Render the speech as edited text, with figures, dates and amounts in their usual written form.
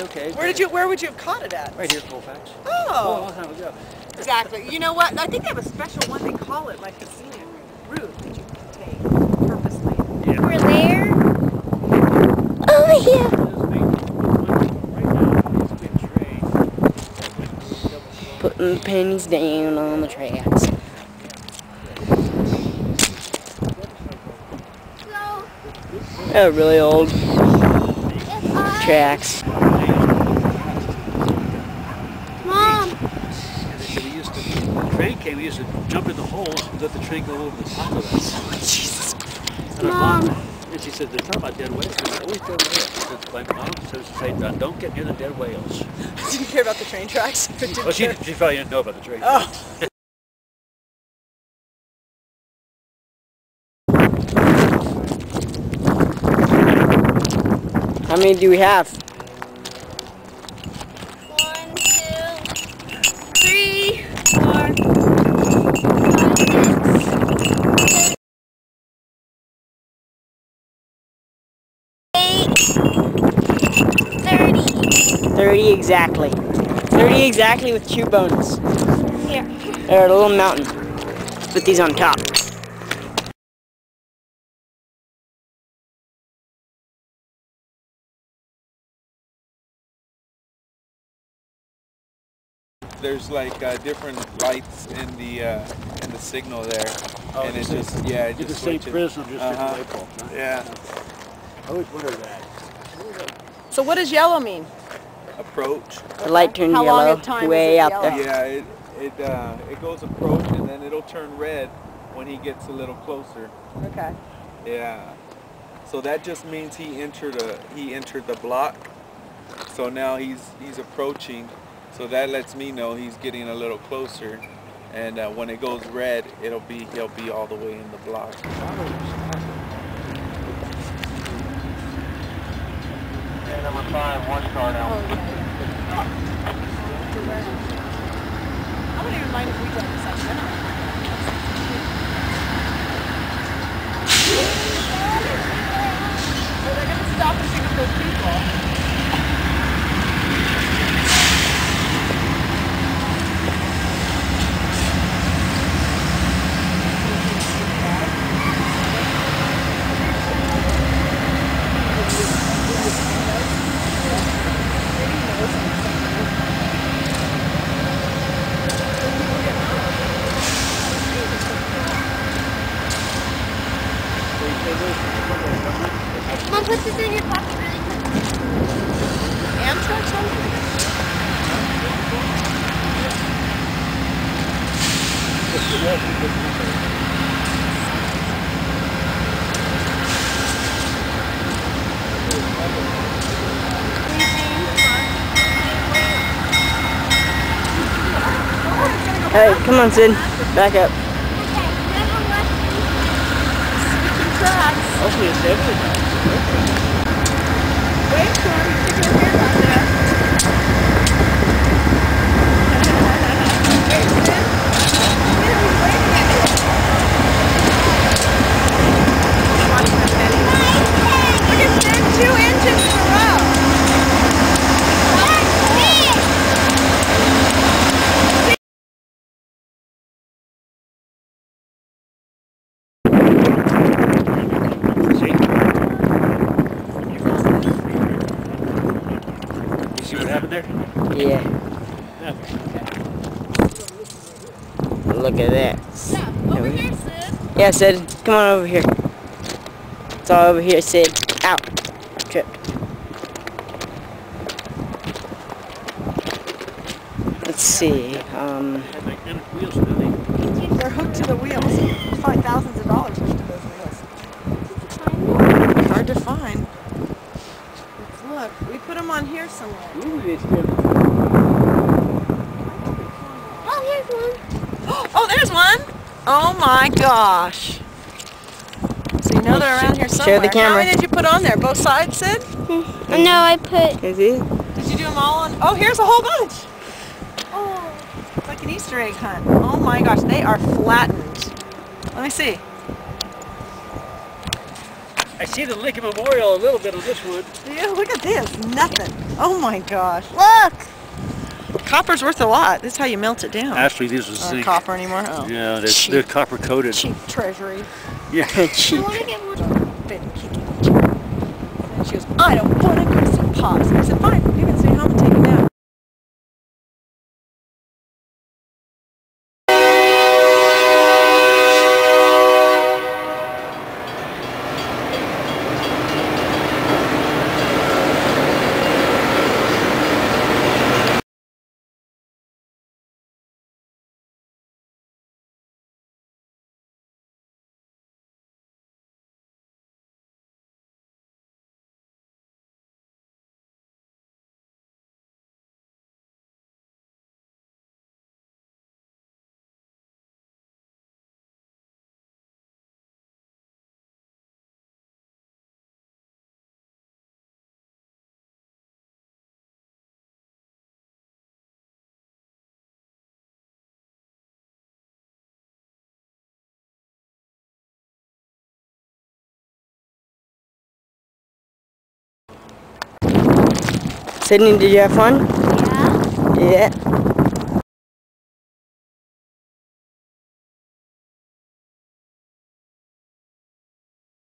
okay. Where would you have caught it at? Right here, Colfax. Oh. A long time ago. Exactly. You know what? I think they have a special one. They call it like the scenic route that you can take purposely. Yeah. We're there. Oh yeah. Putting the pennies down on the tracks. Oh, really old tracks. Mom! When the train came, we used to jump in the holes and let the train go over the top of us. Oh, Jesus Christ. Mom. And she said, they're talking about dead whales. There's always dead whales. It's like, Mom, so she said, don't get near the dead whales. Did you care about the train tracks? Well, she probably didn't know about the train tracks. How many do we have? 1, 2, 3, 4, 5, 6, 8, 30. 30 exactly. 30 exactly with 2 bonus. Here. They're at a little mountain. Let's put these on top. There's like different lights in the signal there, and it just it It's just the same switches. prism, just different light bulbs. Huh? Yeah. I always wondered that. So what does yellow mean? Approach. The light turned How long yellow at time way is it out yellow? there. Yeah, it goes approach, and then it'll turn red when he gets a little closer. Okay. Yeah. So that just means he entered the block. So now he's approaching. So that lets me know he's getting a little closer, and when it goes red, he'll be all the way in the block. And number 5, 1 car now. Oh, yeah. I wouldn't even mind if we done this at dinner. So they're going to stop and pick up those people. Mom, put this in your pocket really quick. Amtrak something? Hey, come on, Sid. Back up. Okay, remember what? Switching tracks. Hopefully it's everything. Wait for him. Stick your hair out there. Wait, Sid. Sid, he's waving at you. Watch that, Penny. Look at Sid, 2 engines in a row. See what happened there? Yeah. Nothing. Look at that. Yeah, over here, Sid. Yeah, Sid. Come on over here. It's all over here, Sid. Ow. Tripped. Let's see. They're hooked to the wheels. You find thousands of dollars hooked to those wheels. Hard to find. Let's look. We put them on here somewhere. Ooh, it's good. Oh, here's one. Oh, there's one. Oh my gosh. So you know they're around here somewhere. Share the camera. How many did you put on there? Both sides, Sid? No, I put. Is it? Did you do them all on? Oh, here's a whole bunch. Oh. It's like an Easter egg hunt. Oh my gosh, they are flattened. Let me see. I see the Lincoln Memorial a little bit on this one. Yeah, look at this. Nothing. Oh my gosh. Look. Copper's worth a lot. This is how you melt it down. Actually, these are zinc. Copper anymore? Oh. Yeah, they're copper coated. Cheap treasury. Yeah, cheap. I want to get more. Been kicking. And she goes, I don't want to go to see Pops. And I said, fine, you can stay home and take a nap. Sydney, did you have fun? Yeah. Yeah.